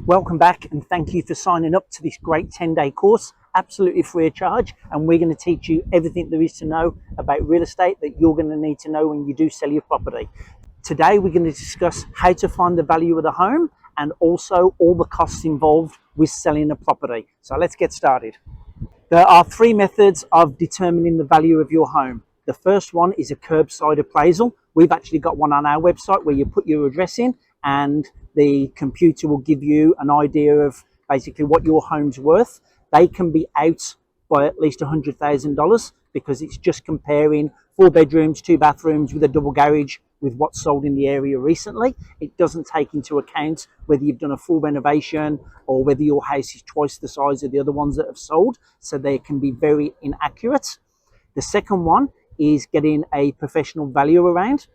Welcome back, and thank you for signing up to this great 10-day course, absolutely free of charge. And we're going to teach you everything there is to know about real estate that you're going to need to know when you do sell your property. Today we're going to discuss how to find the value of the home and also all the costs involved with selling a property. So let's get started. There are three methods of determining the value of your home. The first one is a curbside appraisal. We've actually got one on our website where you put your address in and the computer will give you an idea of basically what your home's worth. They can be out by at least $100,000 because it's just comparing 4 bedrooms, 2 bathrooms with a double garage with what's sold in the area recently. It doesn't take into account whether you've done a full renovation or whether your house is twice the size of the other ones that have sold, so they can be very inaccurate. The second one is getting a professional valuer around.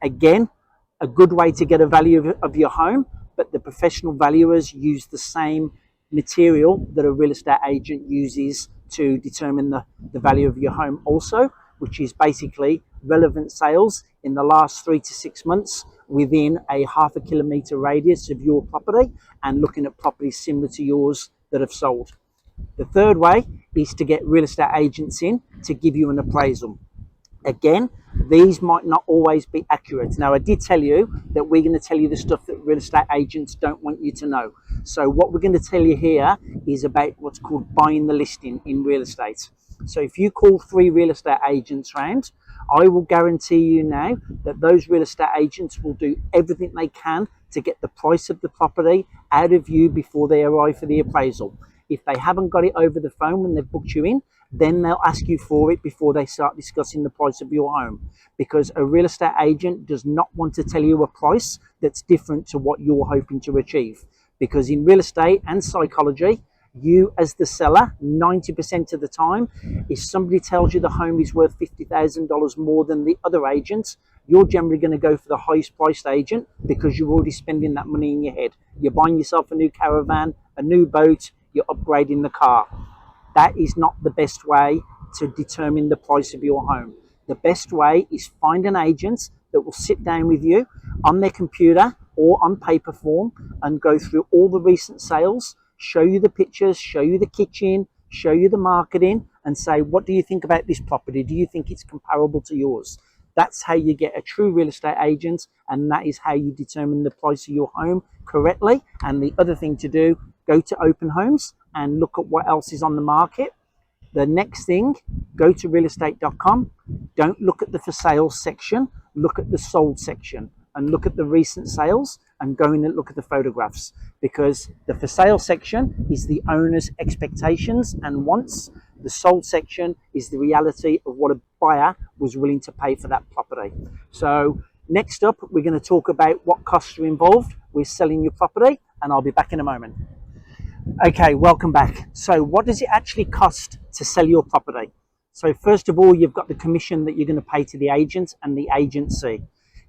Again, a good way to get a value of your home, but the professional valuers use the same material that a real estate agent uses to determine the value of your home also, which is basically relevant sales in the last 3 to 6 months within a half a kilometre radius of your property and looking at properties similar to yours that have sold. The third way is to get real estate agents in to give you an appraisal. Again, these might not always be accurate. Now, I did tell you that we're going to tell you the stuff that real estate agents don't want you to know. So what we're going to tell you here is about what's called buying the listing in real estate. So if you call 3 real estate agents round, I will guarantee you now that those real estate agents will do everything they can to get the price of the property out of you before they arrive for the appraisal. If they haven't got it over the phone when they've booked you in, then they'll ask you for it before they start discussing the price of your home, because a real estate agent does not want to tell you a price that's different to what you're hoping to achieve. Because in real estate and psychology, you as the seller, 90% of the time, if somebody tells you the home is worth $50,000 more than the other agent, you're generally going to go for the highest priced agent because you're already spending that money in your head. You're buying yourself a new caravan, a new boat, you're upgrading the car. That is not the best way to determine the price of your home. The best way is find an agent that will sit down with you on their computer or on paper form and go through all the recent sales, show you the pictures, show you the kitchen, show you the marketing, and say, what do you think about this property? Do you think it's comparable to yours? That's how you get a true real estate agent, and that is how you determine the price of your home correctly. And the other thing to do, go to open homes and look at what else is on the market. The next thing, go to realestate.com. Don't look at the for sale section, look at the sold section and look at the recent sales and go in and look at the photographs, because the for sale section is the owner's expectations and wants. The sold section is the reality of what a buyer was willing to pay for that property. So next up, we're going to talk about what costs are involved with selling your property, and I'll be back in a moment. Okay, welcome back. So what does it actually cost to sell your property? So first of all, you've got the commission that you're going to pay to the agent and the agency.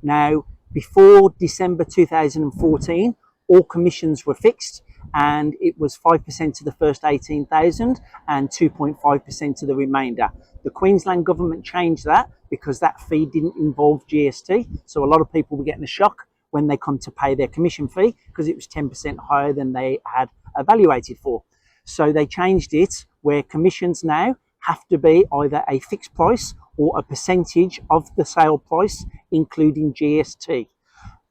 Now, before December 2014, all commissions were fixed, and it was 5% to the first 18,000 and 2.5% to the remainder. The Queensland government changed that because that fee didn't involve GST. So a lot of people were getting a shock when they come to pay their commission fee because it was 10% higher than they had evaluated for. So they changed it where commissions now have to be either a fixed price or a percentage of the sale price, including GST.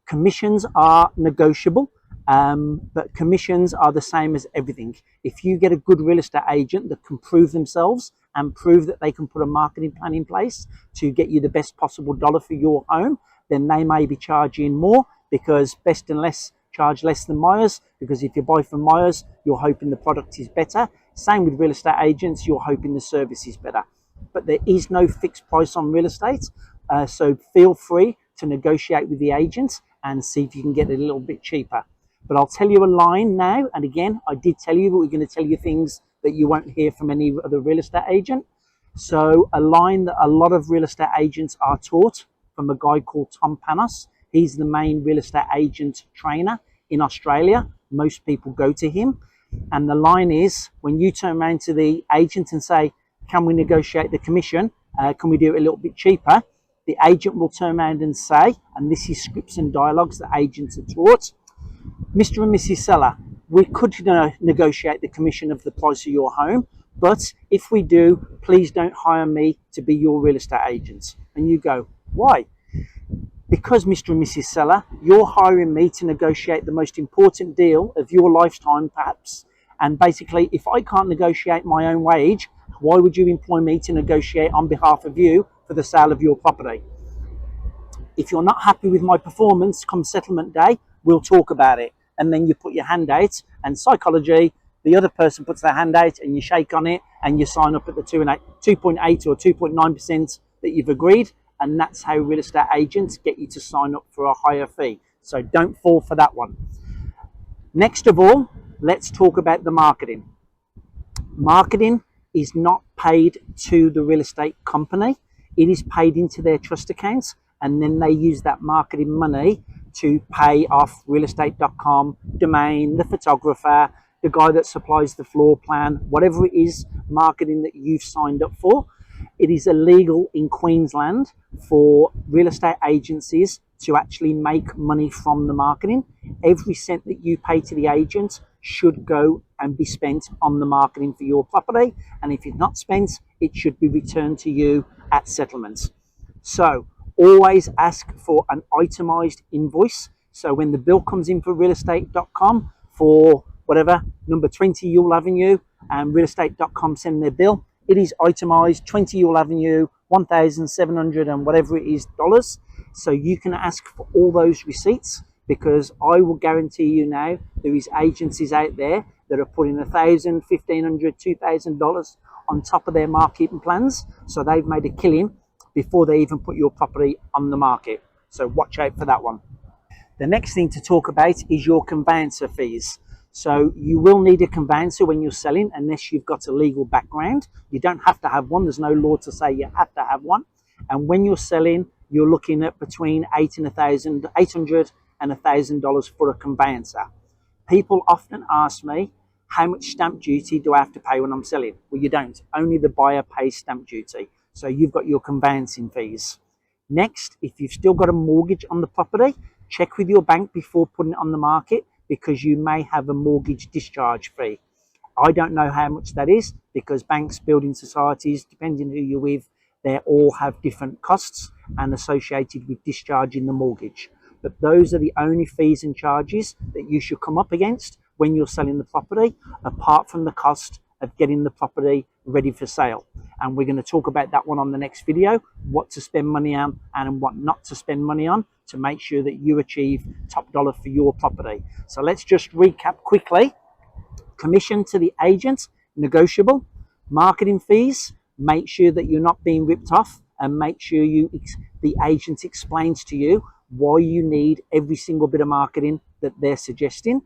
Commissions are negotiable, but commissions are the same as everything. If you get a good real estate agent that can prove themselves and prove that they can put a marketing plan in place to get you the best possible dollar for your home, then they may be charging more, because best and less charge less than Myers, because if you buy from Myers, you're hoping the product is better. Same with real estate agents, you're hoping the service is better. But there is no fixed price on real estate, so feel free to negotiate with the agent and see if you can get it a little bit cheaper. But I'll tell you a line now, and again, I did tell you, but we're going to tell you things that you won't hear from any other real estate agent. So a line that a lot of real estate agents are taught from a guy called Tom Panos. He's the main real estate agent trainer in Australia. Most people go to him. And the line is, when you turn around to the agent and say, can we negotiate the commission? Can we do it a little bit cheaper? The agent will turn around and say, and this is scripts and dialogues that agents are taught, Mr. and Mrs. Seller, we could negotiate the commission of the price of your home, but if we do, please don't hire me to be your real estate agent. And you go, why? Because, Mr. and Mrs. Seller, you're hiring me to negotiate the most important deal of your lifetime, perhaps. And basically, if I can't negotiate my own wage, why would you employ me to negotiate on behalf of you for the sale of your property? If you're not happy with my performance come settlement day, we'll talk about it. And then you put your hand out, and psychology, the other person puts their hand out and you shake on it and you sign up at the 2.8 or 2.9% that you've agreed. And that's how real estate agents get you to sign up for a higher fee. So don't fall for that one. Next of all, let's talk about the marketing. Marketing is not paid to the real estate company. It is paid into their trust accounts, and then they use that marketing money to pay off realestate.com, domain, the photographer, the guy that supplies the floor plan, whatever it is marketing that you've signed up for. It is illegal in Queensland for real estate agencies to actually make money from the marketing. Every cent that you pay to the agent should go and be spent on the marketing for your property. And if it's not spent, it should be returned to you at settlement. So always ask for an itemized invoice. So when the bill comes in for realestate.com for whatever, number 20 Ewell Avenue, and realestate.com send their bill, it is itemized 20 Ewell Avenue, 1,700 and whatever it is dollars. So you can ask for all those receipts, because I will guarantee you now there is agencies out there that are putting $1,000, $1,500, $2,000 on top of their marketing plans. So they've made a killing before they even put your property on the market. So watch out for that one. The next thing to talk about is your conveyancer fees. So you will need a conveyancer when you're selling, unless you've got a legal background. You don't have to have one. There's no law to say you have to have one. And when you're selling, you're looking at between $800 and $1,000 for a conveyancer. People often ask me, how much stamp duty do I have to pay when I'm selling? Well, you don't. Only the buyer pays stamp duty. So you've got your conveyancing fees. Next, if you've still got a mortgage on the property, check with your bank before putting it on the market, because you may have a mortgage discharge fee. I don't know how much that is, because banks, building societies, depending who you're with, they all have different costs and associated with discharging the mortgage. But those are the only fees and charges that you should come up against when you're selling the property, apart from the cost of getting the property ready for sale. And we're going to talk about that one on the next video, what to spend money on and what not to spend money on to make sure that you achieve top dollar for your property. So let's just recap quickly. Commission to the agent, negotiable. Marketing fees, make sure that you're not being ripped off, and make sure the agent explains to you why you need every single bit of marketing that they're suggesting.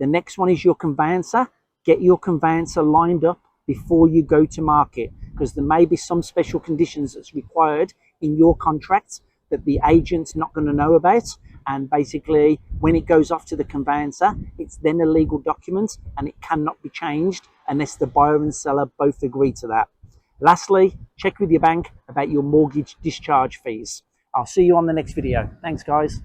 The next one is your conveyancer. Get your conveyancer lined up before you go to market, because there may be some special conditions that's required in your contract that the agent's not going to know about. And basically, when it goes off to the conveyancer, it's then a legal document and it cannot be changed unless the buyer and seller both agree to that. Lastly, check with your bank about your mortgage discharge fees. I'll see you on the next video. Thanks, guys.